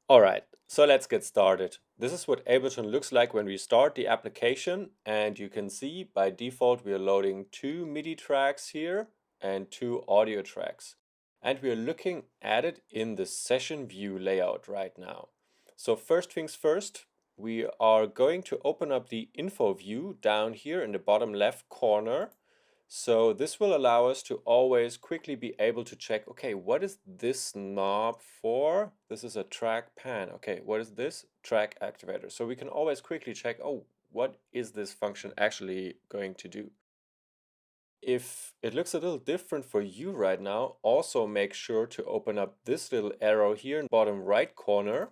Alright, so let's get started. This is what Ableton looks like when we start the application, and you can see by default we are loading two MIDI tracks here and two audio tracks. And we are looking at it in the session view layout right now. So first things first, we are going to open up the info view down here in the bottom left corner. So this will allow us to always quickly be able to check, okay, what is this knob for? This is a track pan. Okay, what is this? Track activator. So we can always quickly check, oh, what is this function actually going to do? If it looks a little different for you right now, also make sure to open up this little arrow here in the bottom right corner.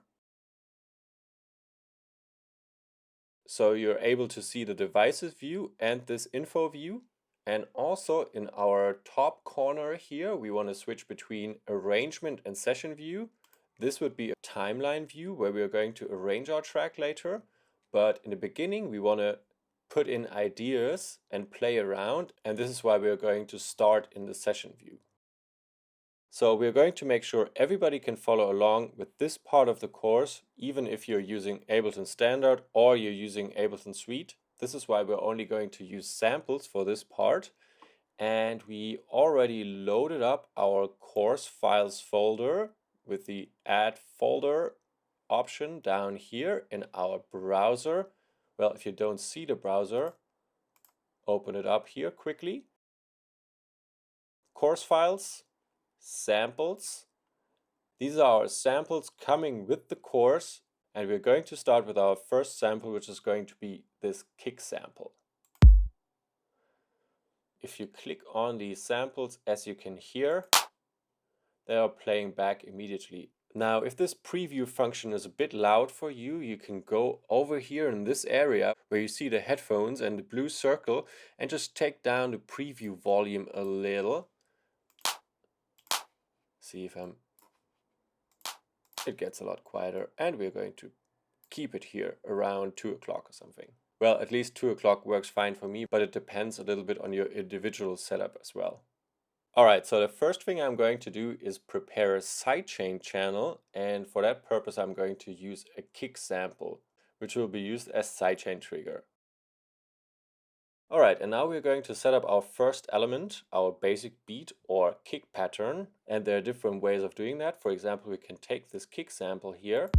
So you're able to see the devices view and this info view. And also in our top corner here, we want to switch between arrangement and session view. This would be a timeline view where we are going to arrange our track later. But in the beginning, we want to put in ideas and play around. And this is why we are going to start in the session view. So we're going to make sure everybody can follow along with this part of the course, even if you're using Ableton Standard or you're using Ableton Suite. This is why we're only going to use samples for this part. And we already loaded up our course files folder with the add folder option down here in our browser. Well, if you don't see the browser, open it up here quickly. Course files, samples. These are our samples coming with the course, and we're going to start with our first sample, which is going to be this kick sample. If you click on these samples, as you can hear, they are playing back immediately. Now, if this preview function is a bit loud for you, you can go over here in this area where you see the headphones and the blue circle and just take down the preview volume a little. See if it gets a lot quieter, and we're going to keep it here around 2 o'clock or something. Well, at least 2 o'clock works fine for me, but it depends a little bit on your individual setup as well. Alright, so the first thing I'm going to do is prepare a sidechain channel, and for that purpose I'm going to use a kick sample, which will be used as sidechain trigger. Alright, and now we're going to set up our first element, our basic beat or kick pattern, and there are different ways of doing that. For example, we can take this kick sample here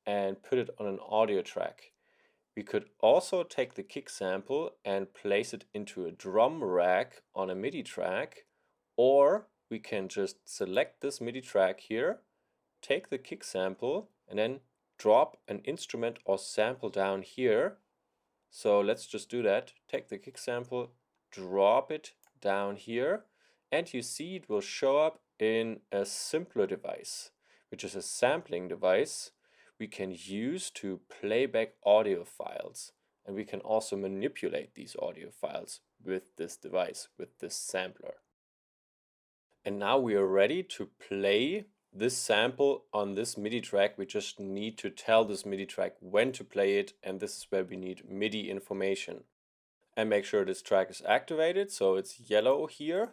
and put it on an audio track. We could also take the kick sample and place it into a drum rack on a MIDI track, or we can just select this MIDI track here, take the kick sample, and then drop an instrument or sample down here. So let's just do that. Take the kick sample, drop it down here, and you see it will show up in a simpler device, which is a sampling device we can use to play back audio files. And we can also manipulate these audio files with this device, with this sampler. And now we are ready to play this sample on this MIDI track. We just need to tell this MIDI track when to play it, and this is where we need MIDI information. And make sure this track is activated, so it's yellow here.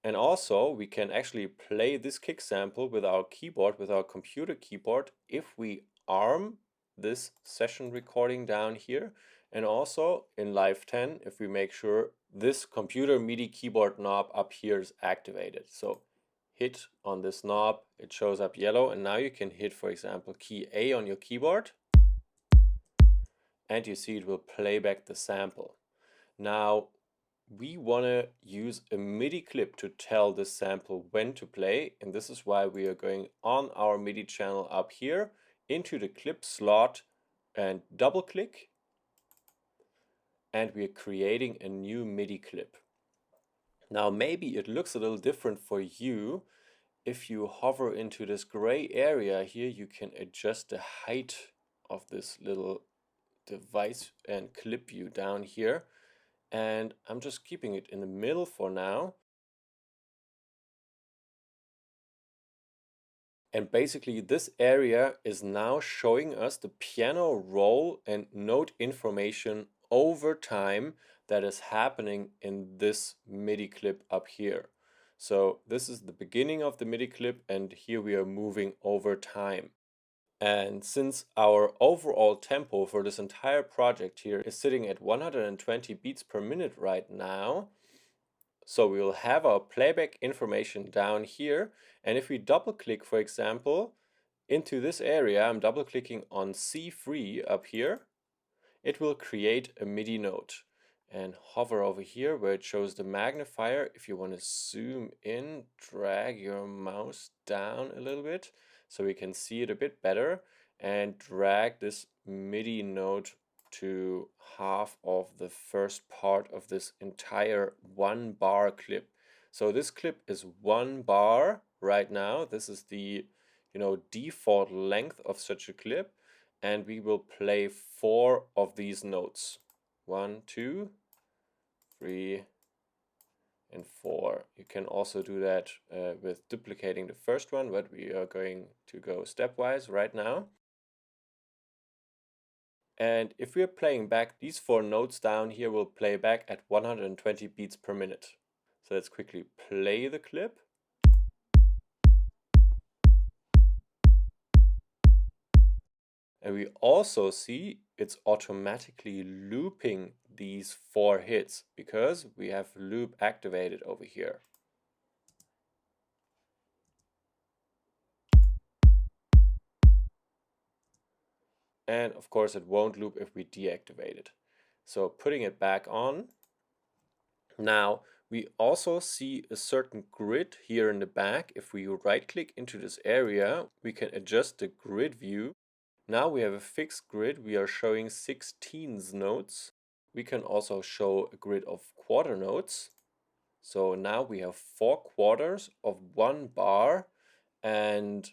And also we can actually play this kick sample with our keyboard, with our computer keyboard, if we arm this session recording down here. And also in Live 10, if we make sure this computer MIDI keyboard knob up here is activated. So hit on this knob, it shows up yellow, and now you can hit, for example, key A on your keyboard, and you see it will play back the sample. Now, we want to use a MIDI clip to tell this sample when to play, and this is why we are going on our MIDI channel up here into the clip slot and double click, and we are creating a new MIDI clip. Now maybe it looks a little different for you. If you hover into this gray area here, you can adjust the height of this little device and clip view down here. And I'm just keeping it in the middle for now. And basically this area is now showing us the piano roll and note information over time that is happening in this MIDI clip up here. So this is the beginning of the MIDI clip, and here we are moving over time. And since our overall tempo for this entire project here is sitting at 120 beats per minute right now, so we will have our playback information down here. And if we double click, for example, into this area, I'm double clicking on C3 up here, it will create a MIDI note. And hover over here where it shows the magnifier. If you want to zoom in, drag your mouse down a little bit so we can see it a bit better, and drag this MIDI note to half of the first part of this entire 1 bar clip. So this clip is 1 bar right now. This is the default length of such a clip, and we will play 4 of these notes. 1, 2, 3, and 4. You can also do that with duplicating the first one, but we are going to go stepwise right now. And if we are playing back these 4 notes down here, we'll play back at 120 beats per minute. So let's quickly play the clip. And we also see it's automatically looping these 4 hits because we have loop activated over here. And of course it won't loop if we deactivate it. So putting it back on. Now we also see a certain grid here in the back. If we right click into this area, we can adjust the grid view. Now we have a fixed grid. We are showing 16th notes. We can also show a grid of quarter notes. So now we have 4 quarters of 1 bar and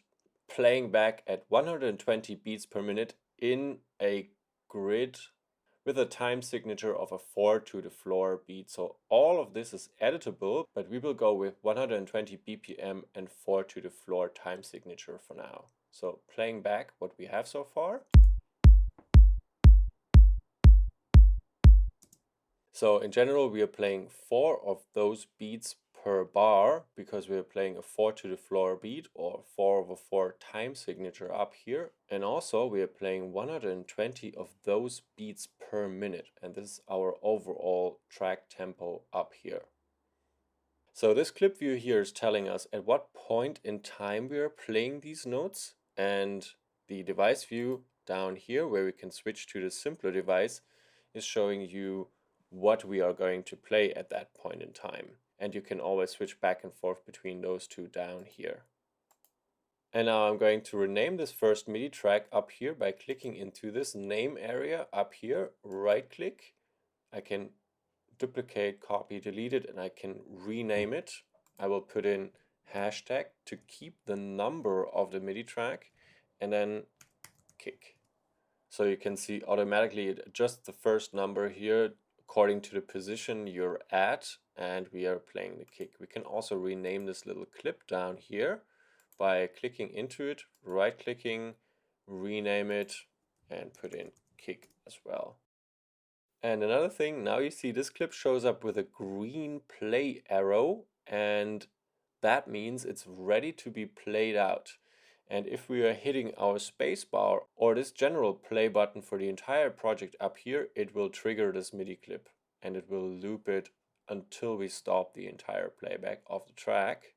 playing back at 120 beats per minute in a grid with a time signature of a 4 to the floor beat. So all of this is editable, but we will go with 120 BPM and 4 to the floor time signature for now. So playing back what we have so far. So in general, we are playing 4 of those beats per bar because we are playing a 4 to the floor beat or 4/4 time signature up here. And also we are playing 120 of those beats per minute. And this is our overall track tempo up here. So this clip view here is telling us at what point in time we are playing these notes, and the device view down here where we can switch to the simpler device is showing you what we are going to play at that point in time. And you can always switch back and forth between those two down here. And now I'm going to rename this first MIDI track up here by clicking into this name area up here, right click. I can duplicate, copy, delete it, and I can rename it. I will put in hashtag to keep the number of the MIDI track and then kick. So you can see automatically it adjusts the first number here according to the position you're at, and we are playing the kick. We can also rename this little clip down here by clicking into it, right clicking, rename it, and put in kick as well. And another thing, now you see this clip shows up with a green play arrow, and that means it's ready to be played out. And if we are hitting our spacebar or this general play button for the entire project up here, it will trigger this MIDI clip and it will loop it until we stop the entire playback of the track.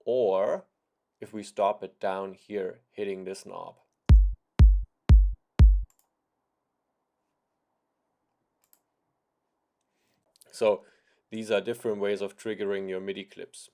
Or if we stop it down here, hitting this knob. So these are different ways of triggering your MIDI clips.